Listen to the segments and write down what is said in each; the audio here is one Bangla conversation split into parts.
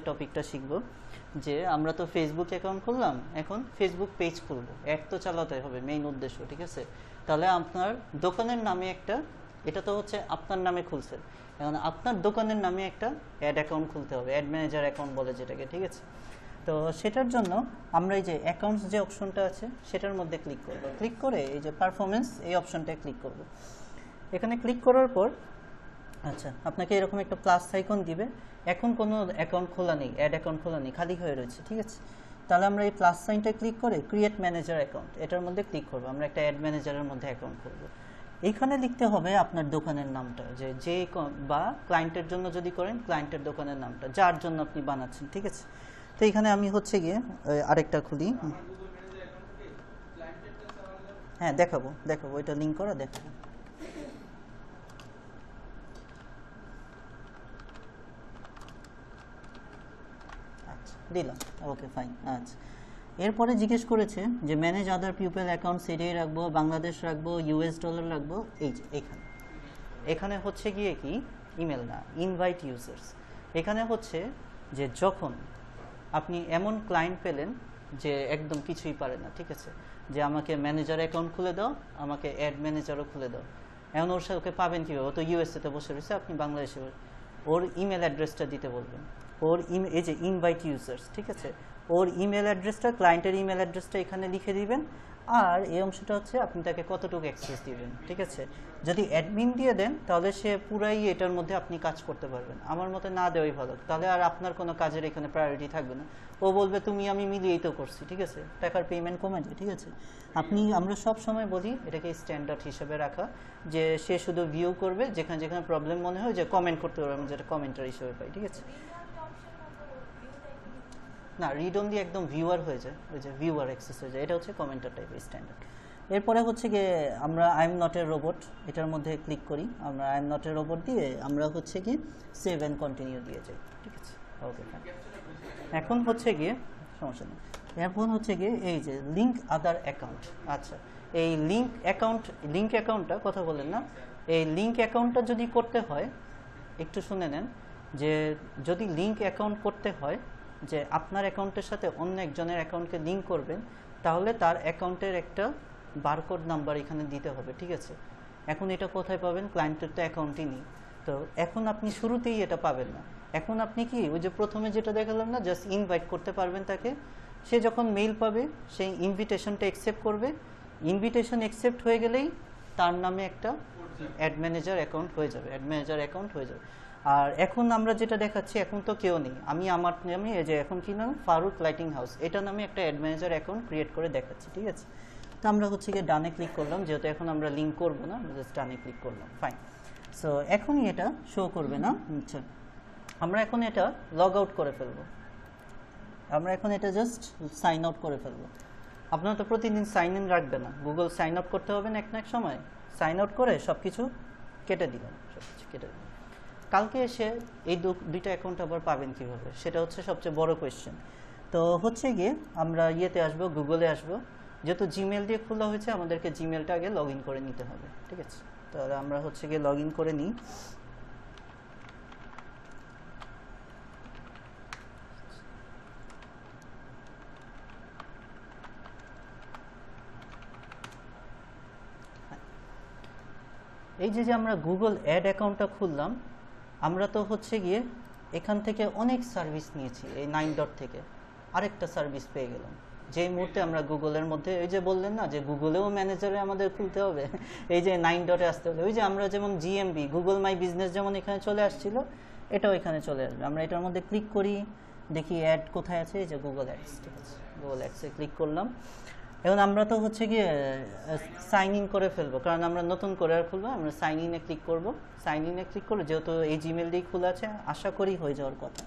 টপিকটা শিখব যে আমরা তো ফেসবুক অ্যাকাউন্ট খুললাম, এখন ফেসবুক পেজ খুলব, অ্যাড তো চালাতে হবে মেইন উদ্দেশ্য, ঠিক আছে। তাহলে আপনার দোকানের নামে একটা, এটা তো হচ্ছে আপনার নামে খুলছে, এখন আপনার দোকানের নামে একটা অ্যাড অ্যাকাউন্ট খুলতে হবে, অ্যাড ম্যানেজার অ্যাকাউন্ট বলে যেটাকে, ঠিক আছে। তো সেটার জন্য আমরা এই যে অ্যাকাউন্টস যে অপশনটা আছে সেটার মধ্যে ক্লিক করব, ক্লিক করে এই যে পারফরমেন্স এই অপশনটায় ক্লিক করব। এখানে ক্লিক করার পর আচ্ছা আপনাকে এরকম একটা প্লাস আইকন দিবে, এখন কোনো অ্যাকাউন্ট খোলা নেই, অ্যাড অ্যাকাউন্ট খোলা নেই, খালি হয়ে রয়েছে, ঠিক আছে। তাহলে আমরা এই প্লাস সাইনটা ক্লিক করে ক্রিয়েট ম্যানেজার অ্যাকাউন্ট এটার মধ্যে ক্লিক করব, আমরা একটা অ্যাড ম্যানেজারের মধ্যে অ্যাকাউন্ট করব। এইখানে লিখতে হবে আপনার দোকানের নামটা, যে বা ক্লায়েন্টের জন্য যদি করেন ক্লায়েন্টের দোকানের নামটা, যার জন্য আপনি বানাচ্ছেন, ঠিক আছে। তো এখানে আমি হচ্ছে গিয়ে আরেকটা খুলি, হ্যাঁ দেখাবো এটা লিঙ্ক করা দেখাবো। আচ্ছা দিলাম, ওকে ফাইন। আচ্ছা এরপরে জিজ্ঞেস করেছে যে manage other people account CTI রাখবো, বাংলাদেশ রাখবো, ইউএস ডলার রাখবো, এই যে এখানে হচ্ছে গিয়ে কি ইমেল না, ইনভাইট ইউজার্স। এখানে হচ্ছে যে যখন আপনি এমন ক্লায়েন্ট পেলেন যে একদম কিছুই পারে না, ঠিক আছে, যে আমাকে ম্যানেজার অ্যাকাউন্ট খুলে দাও, আমাকে অ্যাড ম্যানেজারও খুলে দাও, এখন ওর সাথে ওকে পাবেন কীভাবে, ও তো ইউএসএতে বসে রয়েছে, আপনি বাংলাদেশে, ওর ইমেল অ্যাড্রেসটা দিতে বলবেন, ওর এই যে ইনভাইট ইউজার্স, ঠিক আছে, ওর ইমেল অ্যাড্রেসটা, ক্লায়েন্টের ইমেল অ্যাড্রেসটা এখানে লিখে দিবেন, আর এই অংশটা হচ্ছে আপনি তাকে কতটুকু অ্যাক্সেস দিবেন, ঠিক আছে। যদি অ্যাডমিন দিয়ে দেন তাহলে সে পুরাই এটার মধ্যে আপনি কাজ করতে পারবেন, আমার মতে না দেওয়াই ভালো, তাহলে আর আপনার কোনো কাজের এখানে প্রায়োরিটি থাকবে না, ও বলবে তুমি আমি মিলিয়েই তো করছি, ঠিক আছে, টাকার পেমেন্ট কমে যায়, ঠিক আছে। আমরা সব সময় বলি এটাকে স্ট্যান্ডার্ড হিসেবে রাখা, যে সে শুধু ভিউ করবে, যেখানে যেখানে প্রবলেম মনে হয় যে কমেন্ট করতে পারবে, আমি যেটা কমেন্টার হিসেবে পাই, ঠিক আছে। না রিড অনলি একদম ভিউয়ার হয়ে যায়, ওই যে ভিউয়ার অ্যাক্সেস হয়ে যায়, এটা হচ্ছে কমেন্টার টাইপের স্ট্যান্ডার্ড। এরপরে হচ্ছে গিয়ে আমরা I am not a robot এটার মধ্যে ক্লিক করি, আমরা I am not a robot দিয়ে আমরা হচ্ছে কি সেভ অ্যান্ড কন্টিনিউ দিয়ে যাই, ঠিক আছে, ওকে। এখন হচ্ছে গিয়ে সমস্যা নেই, এখন হচ্ছে গিয়ে এই যে লিঙ্ক আদার অ্যাকাউন্ট। আচ্ছা এই লিঙ্ক অ্যাকাউন্টটা কথা বলেন না, এই লিঙ্ক অ্যাকাউন্টটা যদি করতে হয় একটু শুনে নেন, যে যদি লিঙ্ক অ্যাকাউন্ট করতে হয়, যে আপনার অ্যাকাউন্টের সাথে অন্য একজনের অ্যাকাউন্টকে লিঙ্ক করবেন, তাহলে তার অ্যাকাউন্টের একটা বারকোড নাম্বার এখানে দিতে হবে, ঠিক আছে। এখন এটা কোথায় পাবেন, ক্লায়েন্টের তো অ্যাকাউন্টই নেই, তো এখন আপনি শুরুতেই এটা পাবেন না। এখন আপনি কি ওই যে প্রথমে যেটা দেখালাম না, জাস্ট ইনভাইট করতে পারবেন তাকে, সে যখন মেইল পাবে সেই ইনভিটেশনটা অ্যাকসেপ্ট করবে, ইনভিটেশন অ্যাকসেপ্ট হয়ে গেলেই তার নামে একটা অ্যাড ম্যানেজার অ্যাকাউন্ট হয়ে যাবে, আর এখন আমরা যেটা দেখাচ্ছি এখন তো কেউ নেই, আমি আমার নামে এই যে এখন কি নাম ফারুক লাইটিং হাউস, এটা নামে একটা অ্যাড ম্যানেজার অ্যাকাউন্ট ক্রিয়েট করে দেখাচ্ছি, ঠিক আছে। তো আমরা হচ্ছে গিয়ে ডানে ক্লিক করলাম, যেহেতু এখন আমরা লিঙ্ক করবো না, জাস্ট ডানে ক্লিক করলাম, ফাইন। সো এখনই এটা শো করবে না, আচ্ছা আমরা এখন এটা লগ আউট করে ফেলবো, আমরা এখন এটা জাস্ট সাইন আউট করে ফেলবো। আপনারা তো প্রতিদিন সাইন ইন রাখবে না, গুগল সাইন আউট করতে হবে না এক না এক সময়, সাইন আউট করে সব কিছু কেটে দিবেন, কালকে এসে এই দুইটা অ্যাকাউন্ট আবার পাবেন কিভাবে, সেটা হচ্ছে সবচেয়ে বড় কোয়েশ্চেন। তো হচ্ছে গিয়ে আমরা ইয়েতে আসবো, গুগলে আসবো, যেহেতু জিমেল দিয়ে খোলা হয়েছে আমাদেরকে জিমেলটা আগে লগ ইন করে নিতে হবে, ঠিক আছে। তাহলে আমরা হচ্ছে গিয়ে লগ ইন করে নিই, এই যে আমরা গুগল অ্যাড অ্যাকাউন্টটা খুললাম, আমরা তো হচ্ছে গিয়ে এখান থেকে অনেক সার্ভিস নিয়েছি, এই 9 থেকে আরেকটা সার্ভিস পেয়ে গেলাম, যেই মুহূর্তে আমরা গুগলের মধ্যে, এই যে বললেন না যে গুগলেও ম্যানেজারে আমাদের খুলতে হবে, এই যে 9 আসতে হবে, ওই যে আমরা যেমন জিএমবি গুগল মাই বিজনেস যেমন এখানে চলে আসছিল, এটাও এখানে চলে আসবে। আমরা এটার মধ্যে ক্লিক করি, দেখি অ্যাড কোথায় আছে, এই যে গুগল অ্যাডস, ঠিক আছে, গুগল অ্যাডসে ক্লিক করলাম। এখন আমরা তো হচ্ছে গিয়ে সাইন ইন করে ফেলবো, কারণ আমরা নতুন করে আর খুলবো, আমরা সাইন ইনে ক্লিক করবো, সাইন ইনে ক্লিক করবো, যেহেতু এই জিমেল দিয়েই খোলা আছে, আশা করি হয়ে যাওয়ার কথা।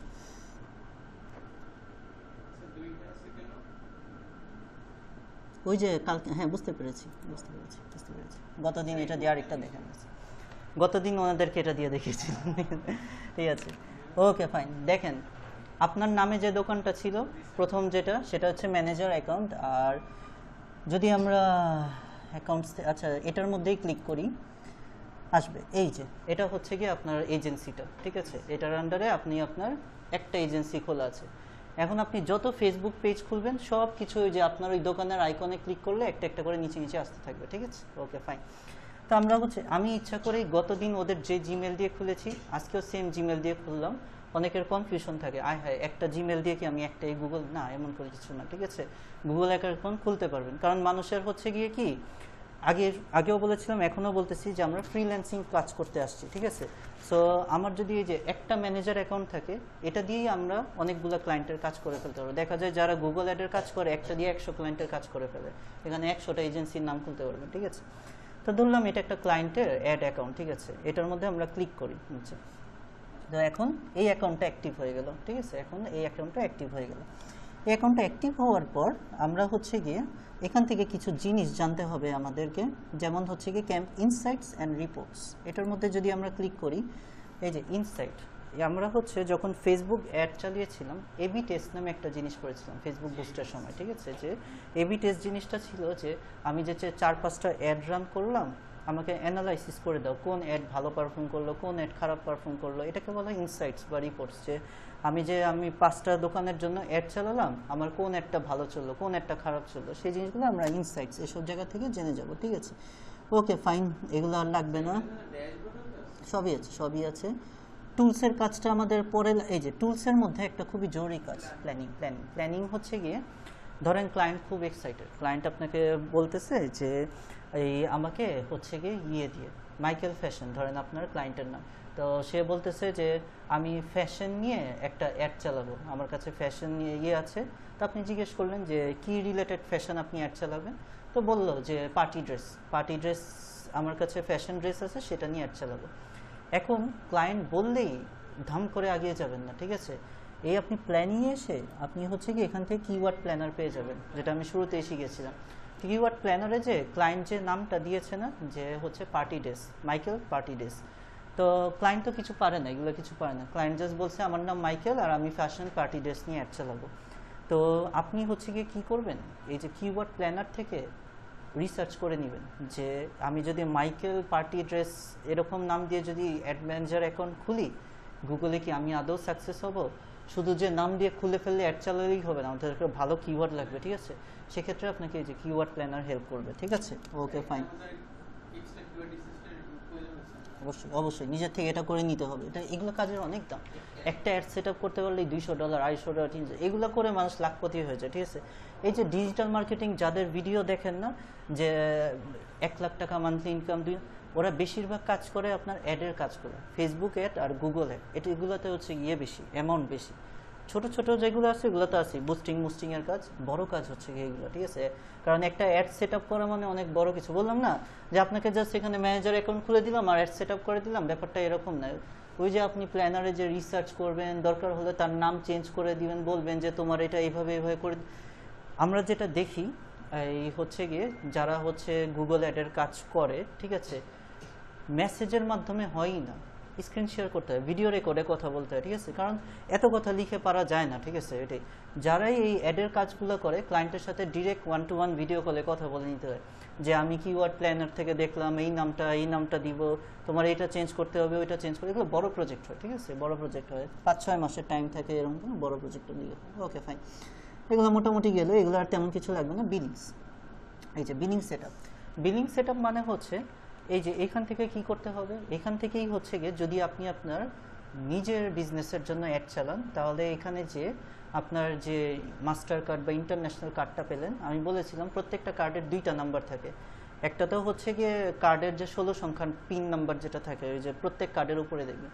ওই যে কালকে, হ্যাঁ বুঝতে পেরেছি, গতদিন এটা দিয়ে আরেকটা দেখে নিয়েছি, গতদিন ওনাদেরকে এটা দিয়ে দেখিয়েছি, ঠিক আছে, ওকে ফাইন। দেখেন আপনার নামে যে দোকানটা ছিল প্রথম যেটা, সেটা হচ্ছে ম্যানেজার অ্যাকাউন্ট, আর যদি আমরা অ্যাকাউন্টস, আচ্ছা এটার মধ্যেই ক্লিক করি, আসবে এই যে এটা হচ্ছে কি আপনার এজেন্সিটা, ঠিক আছে, এটার আন্ডারে আপনি আপনার একটা এজেন্সি খোলা আছে। এখন আপনি যত ফেসবুক পেজ খুলবেন সব কিছু ওই যে আপনার ওই দোকানের আইকনে ক্লিক করলে একটা একটা করে নিচে নিচে আসতে থাকবে, ঠিক আছে? Okay fine. তো আমরা হচ্ছে আমি ইচ্ছা করেই গতদিন ওদের যে জিমেল দিয়ে খুলেছি আজকেও সেম জিমেল দিয়ে খুললাম। অনেকের কনফিউশন থাকে, আয় হায় একটা জিমেল দিয়ে কি আমি একটাই গুগল, না এমন করে কিছু না, ঠিক আছে? গুগল অ্যাকাউন্ট খুলতে পারবেন, কারণ মানুষের হচ্ছে গিয়ে কি আগেও বলেছিলাম এখনও বলতেছি যে আমরা ফ্রিল্যান্সিং কাজ করতে আসছি, ঠিক আছে? সো আমার যদি এই যে একটা ম্যানেজার অ্যাকাউন্ট থাকে এটা দিয়েই আমরা অনেকগুলো ক্লায়েন্টের কাজ করে ফেলতে পারবো। দেখা যায় যারা গুগল অ্যাডের কাজ করে একটা দিয়ে 100 ক্লায়েন্টের কাজ করে ফেলে, এখানে 100টা এজেন্সির নাম খুলতে পারবেন, ঠিক আছে? তো ধরলাম এটা একটা ক্লায়েন্টের অ্যাড অ্যাকাউন্ট, ঠিক আছে? এটার মধ্যে আমরা ক্লিক করি, আচ্ছা। তো এখন এই অ্যাকাউন্টটা অ্যাক্টিভ হয়ে গেল, ঠিক আছে? এখন এই অ্যাকাউন্টটা অ্যাক্টিভ হয়ে গেল। এই অ্যাকাউন্টটা অ্যাক্টিভ হওয়ার পর আমরা হচ্ছে গিয়ে এখান থেকে কিছু জিনিস জানতে হবে আমাদেরকে, যেমন হচ্ছে গিয়ে ক্যাম্প ইনসাইটস অ্যান্ড রিপোর্টস। এটার মধ্যে যদি আমরা ক্লিক করি, এই যে ইনসাইট, আমরা হচ্ছে যখন ফেসবুক অ্যাড চালিয়েছিলাম এবি টেস্ট নামে একটা জিনিস করেছিলাম ফেসবুক বুস্টের সময়, ঠিক আছে? যে এবি টেস্ট জিনিসটা ছিল যে আমি যে 4-5টা অ্যাড রান করলাম, আমাকে অ্যানালাইসিস করে দাও কোন অ্যাড ভালো পারফর্ম করলো, কোন অ্যাড খারাপ পারফর্ম করলো। এটাকে বলা হয় ইনসাইটস বা রিপোর্টস, যে আমি 5টা দোকানের জন্য অ্যাড চালালাম, আমার কোন অ্যাডটা ভালো চললো, কোন অ্যাডটা খারাপ চললো, সেই জিনিসগুলো আমরা ইনসাইটস এসব জায়গা থেকে জেনে যাব, ঠিক আছে? ওকে ফাইন, এগুলো আর লাগবে না, সবই আছে সবই আছে। টুলসের কাজটা আমাদের পরে, এই যে টুলসের মধ্যে একটা খুবই জরুরি কাজ প্ল্যানিং হচ্ছে গিয়ে ধরেন ক্লায়েন্ট খুব এক্সাইটেড, ক্লায়েন্ট আপনাকে বলতেছে যে এই আমাকে হচ্ছে গিয়ে দিয়ে মাইকেল ফ্যাশন, ধরেন আপনার ক্লায়েন্টের নাম, তো সে বলতেছে যে আমি ফ্যাশন নিয়ে একটা অ্যাড চালাবো, আমার কাছে ফ্যাশন নিয়ে আছে। তো আপনি জিজ্ঞেস করলেন যে কি রিলেটেড ফ্যাশন আপনি অ্যাড চালাবেন, তো বললো যে পার্টি ড্রেস, আমার কাছে ফ্যাশন ড্রেস আছে সেটা নিয়ে অ্যাড চালাবো। এখন ক্লায়েন্ট বললেই ধাম করে আগিয়ে যাবেন না, ঠিক আছে? এই আপনি প্ল্যানিংয়ে এসে আপনি হচ্ছে কি এখান থেকে কিওয়ার্ড প্ল্যানার পেয়ে যাবেন, যেটা আমি শুরুতেই শিখেছিলাম। কিওয়ার্ড প্ল্যানারে যে ক্লায়েন্ট যে নামটা দিয়েছে না, যে হচ্ছে party dress, Michael party dress, তো ক্লায়েন্ট তো কিছু পারে না, এগুলো কিছু পারে না। ক্লায়েন্ট জাস্ট বলছে আমার নাম মাইকেল আর আমি ফ্যাশন পার্টি ড্রেস নিয়ে অ্যাড চালাবো। তো আপনি হচ্ছে গিয়ে কী করবেন, এই যে কিওয়ার্ড প্ল্যানার থেকে রিসার্চ করে নেবেন যে আমি যদি মাইকেল পার্টি ড্রেস এরকম নাম দিয়ে যদি অ্যাড ম্যানেজার অ্যাকাউন্ট খুলি, গুগলে কি আমি আদৌ সাকসেস হব? শুধু যে নাম দিয়ে খুলে ফেললে অ্যাড চালালেই হবে না, আমাদের একটা ভালো কিওয়ার্ড লাগবে, ঠিক আছে? সেক্ষেত্রে আপনাকে এই যে কিওয়ার্ড প্ল্যানার হেল্প করবে, ঠিক আছে? ওকে ফাইন, অবশ্যই নিজের থেকে এটা করে নিতে হবে। এগুলো কাজের অনেক দাম, একটা অ্যাড সেট আপ করতে পারলে $200, $250, $300, এগুলো করে মানুষ লাখপতি হয়ে যায়, ঠিক আছে? এই যে ডিজিটাল মার্কেটিং যাদের ভিডিও দেখেন না, যে 1 লাখ টাকা মান্থলি ইনকাম, ওরা বেশিরভাগ কাজ করে আপনার অ্যাডের কাজ করে, ফেসবুক অ্যাড আর গুগল অ্যাড, এগুলোতে হচ্ছে বেশি অ্যামাউন্ট বেশি। ছোট ছোট যেগুলো আছে এগুলো তো আছে বুস্টিং এর কাজ, বড় কাজ হচ্ছে এগুলো, ঠিক আছে? কারণ একটা অ্যাড সেট আপ করা মানে অনেক বড় কিছু। বললাম না যে আপনাকে জাস্ট এখানে ম্যানেজার অ্যাকাউন্ট খুলে দিলাম আর অ্যাড সেট আপ করে দিলাম, ব্যাপারটা এরকম না। ওই যে আপনি প্ল্যানারে যে রিসার্চ করবেন, দরকার হলে তার নাম চেঞ্জ করে দিবেন, বলবেন যে তোমার এটা এইভাবে করে। আমরা যেটা দেখি এই হচ্ছে গিয়ে যারা হচ্ছে গুগল অ্যাডের কাজ করে, ঠিক আছে, মেসেজের মাধ্যমে হয়ই না, স্ক্রিন শেয়ার করতে হয়, ভিডিও রেকর্ডে কথা বলতে হয়, ঠিক আছে? কারণ এত কথা লিখে পারা যায় না, ঠিক আছে? এটাই যারাই এই অ্যাডের কাজগুলো করে ক্লায়েন্টের সাথে ডিরেক্ট 1-to-1 ভিডিও কলে কথা বলে নিতে হয়, যে আমি কিওয়ার্ড প্ল্যানার থেকে দেখলাম এই নামটা দিব, তোমার এটা চেঞ্জ করতে হবে, ওইটা চেঞ্জ করতে, এগুলো বড় প্রজেক্ট হয়, ঠিক আছে? বড় প্রজেক্ট হয়, 5-6 মাসের টাইম থাকে, এরকম কোনো বড় প্রজেক্টের দিকে। ওকে ফাইন, এগুলো মোটামুটি গেলো, এগুলো আর তেমন কিছু লাগবে না। বিলিংস, এই যে বিলিং সেট আপ মানে হচ্ছে এই যে এখান থেকে কি করতে হবে, এখান থেকেই হচ্ছে গিয়ে যদি আপনি আপনার নিজের বিজনেসের জন্য অ্যাড চালান, তাহলে এখানে যে আপনার যে মাস্টার কার্ড বা ইন্টারন্যাশনাল কার্ডটা পেলেন, আমি বলেছিলাম প্রত্যেকটা কার্ডের 2টা নাম্বার থাকে। একটা তো হচ্ছে গিয়ে কার্ডের যে 16 সংখ্যার পিন নাম্বার যেটা থাকে, ওই যে প্রত্যেক কার্ডের উপরে দেখবেন,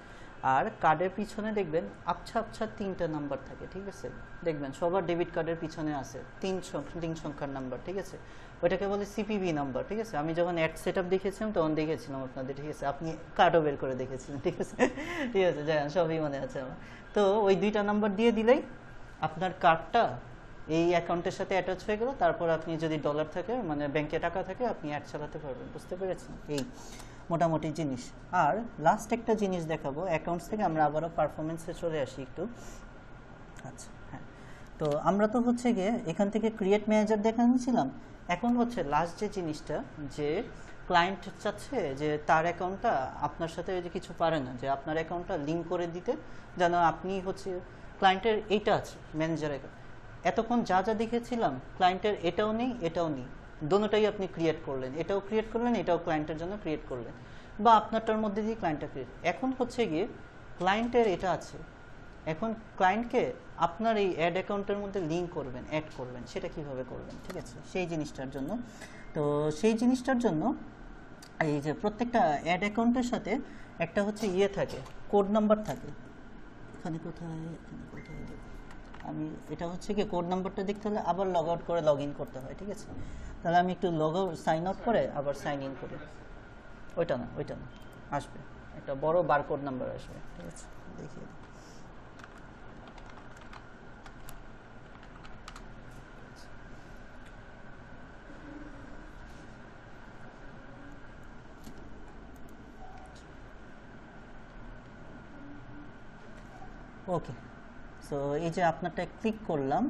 আর কার্ডের পিছনে দেখবেন আবছা 3টা নাম্বার থাকে, ঠিক আছে? দেখবেন সবার ডেবিট কার্ডের পিছনে আছে 3 সংখ্যার নাম্বার, ঠিক আছে? ওইটাকে বলে সিপিবি নাম্বার, ঠিক আছে? আমি যখন অ্যাড সেট আপ দেখেছিলাম তখন দেখেছিলাম আপনাদের, ঠিক আছে? আপনি কার্ডও বের করে দেখেছিলেন, ঠিক আছে? ঠিক আছে, যাই সবই মনে আছে আমার। তো ওই 2টা নাম্বার দিয়ে দিলেই আপনার কার্ডটা এই অ্যাকাউন্টের সাথে অ্যাটাচ হয়ে গেল। তারপর আপনি যদি ডলার থাকে, মানে ব্যাংকে টাকা থাকে, আপনি অ্যাড চালাতে পারবেন। বুঝতে পেরেছেন? এই মোটামুটি জিনিস। আর লাস্ট একটা জিনিস দেখাবো, অ্যাকাউন্টস থেকে আমরা আবারও পারফরমেন্সে চলে আসি একটু। আচ্ছা, হ্যাঁ, তো আমরা তো হচ্ছে গিয়ে এখান থেকে ক্রিয়েট ম্যানেজার দেখাচ্ছিলাম। এখন হচ্ছে লাস্ট যে জিনিসটা, যে ক্লায়েন্ট চাচ্ছে যে তার অ্যাকাউন্টটা আপনার সাথে যে কিছু পারে না, যে আপনার অ্যাকাউন্টটা লিঙ্ক করে দিতে, যেন আপনি হচ্ছে ক্লায়েন্টের এইটা আছে ম্যানেজার অ্যাকাউন্ট, এতক্ষণ যা যা দেখেছিলাম ক্লায়েন্টের এটাও নেই এটাও নেই, দোনোটাই আপনি ক্রিয়েট করলেন, এটাও ক্রিয়েট করলেন এটাও ক্লায়েন্টের জন্য ক্রিয়েট করলেন, বা আপনারটার মধ্যে দিয়ে ক্লায়েন্টটা ক্রিয়েট। এখন হচ্ছে গিয়ে ক্লায়েন্টের এটা আছে, এখন ক্লায়েন্টকে আপনার এই অ্যাড অ্যাকাউন্টের মধ্যে লিঙ্ক করবেন, অ্যাড করবেন, সেটা কিভাবে করবেন, ঠিক আছে, সেই জিনিসটার জন্য। তো সেই জিনিসটার জন্য এই যে প্রত্যেকটা অ্যাড অ্যাকাউন্টের সাথে একটা হচ্ছে ইয়ে থাকে, কোড নাম্বার থাকে। এখানে কোথায় দেব আমি, এটা হচ্ছে কি কোড নাম্বারটা দেখতে হলে আবার লগ আউট করে লগ ইন করতে হয়, ঠিক আছে। তাহলে আমি একটু লগ আউট সাইন আউট করে আবার সাইন ইন করি। ওইটা না আসবে একটা বড় বারকোড নাম্বার আসবে, ঠিক আছে, দেখিয়ে দিই। ওকে, সো এই যে আপনারটা ক্লিক করলাম,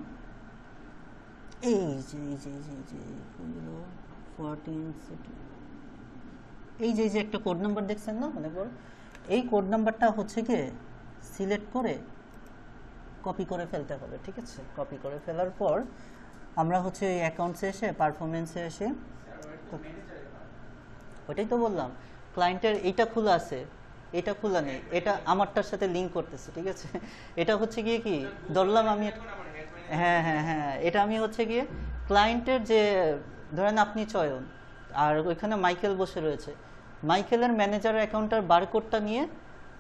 এই যে 14 এই যে একটা কোড নাম্বার দেখছেন না অনেক বড়, এই কোড নাম্বারটা হচ্ছে কি সিলেক্ট করে কপি করে ফেলতে হবে, ঠিক আছে। কপি করে ফেলার পর আমরা হচ্ছে এই অ্যাকাউন্টসে এসে পারফরমেন্সে এসে, ওইটাই তো বললাম ক্লায়েন্টের এইটা খোলা আছে এটা খোলা নেই, এটা আমারটার সাথে লিঙ্ক করতেছে, ঠিক আছে। এটা হচ্ছে গিয়ে কি ধরলাম আমি, হ্যাঁ এটা আমি হচ্ছে গিয়ে ক্লায়েন্টের যে ধরেন আপনি চয়ন, আর ওইখানে মাইকেল বসে রয়েছে, মাইকেলের ম্যানেজার অ্যাকাউন্টের বারকোডটা নিয়ে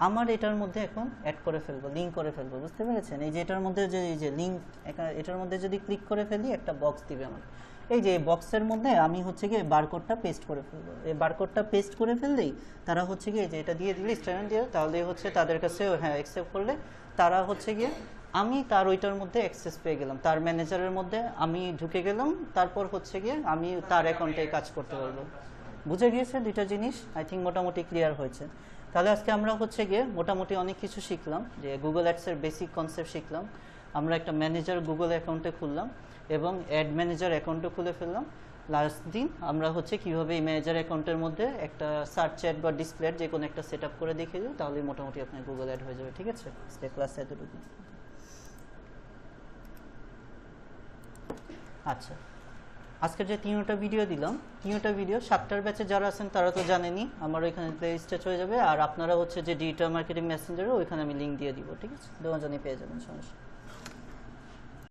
আমার এটার মধ্যে এখন অ্যাড করে ফেলবো, লিঙ্ক করে ফেলবো, বুঝতে পেরেছেন। এই যে এটার মধ্যে যে এই যে লিঙ্ক, এটার মধ্যে যদি ক্লিক করে ফেলি একটা বক্স দিবে আমার, এই যে বক্সের মধ্যে আমি হচ্ছে গিয়ে বারকোডটা পেস্ট করে ফেলবো। এই বারকোডটা পেস্ট করে ফেললেই তারা হচ্ছে গিয়ে যে এটা দিয়ে দিলে স্ট্যান্ড দিয়ে, তাহলে হচ্ছে তাদের কাছে হ্যাঁ অ্যাকসেপ্ট করলে তারা হচ্ছে গিয়ে আমি তার ওইটার মধ্যে অ্যাক্সেস পেয়ে গেলাম, তার ম্যানেজারের মধ্যে আমি ঢুকে গেলাম, তারপর হচ্ছে গিয়ে আমি তার অ্যাকাউন্টে কাজ করতে পারবো। বুঝে গিয়েছে দুইটা জিনিস, আই থিঙ্ক মোটামুটি ক্লিয়ার হয়েছে। তাহলে আজকে আমরা হচ্ছে গিয়ে মোটামুটি অনেক কিছু শিখলাম, যে গুগল অ্যাডসের বেসিক কনসেপ্ট শিখলাম, আমরা একটা ম্যানেজার গুগল অ্যাকাউন্টে খুললাম এবং অ্যাড ম্যানেজার অ্যাকাউন্টে খুলে ফেললাম। লাস্ট দিন আমরা হচ্ছে কীভাবে এই ম্যানেজার অ্যাকাউন্টের মধ্যে একটা সার্চ চ্যাট বা ডিসপ্লের যে কোনো একটা সেট আপ করে দেখিয়ে দিই, তাহলে মোটামুটি আপনার গুগল অ্যাড হয়ে যাবে, ঠিক আছে। ক্লাসে এতটুকু। আচ্ছা, আজকের যে 3টা ভিডিও দিলাম, 3টা ভিডিও 7টার ব্যাচে যারা আছেন তারা তো জানেনই, আমার ওইখানে প্লে লিস্টে চলে যাবে, আর আপনারা হচ্ছে যে ডিজিটাল মার্কেটিং মেসেঞ্জারে ওইখানে আমি লিঙ্ক দিয়ে দিব, ঠিক আছে, দুজনেই পেয়ে যাবেন, সমস্যা।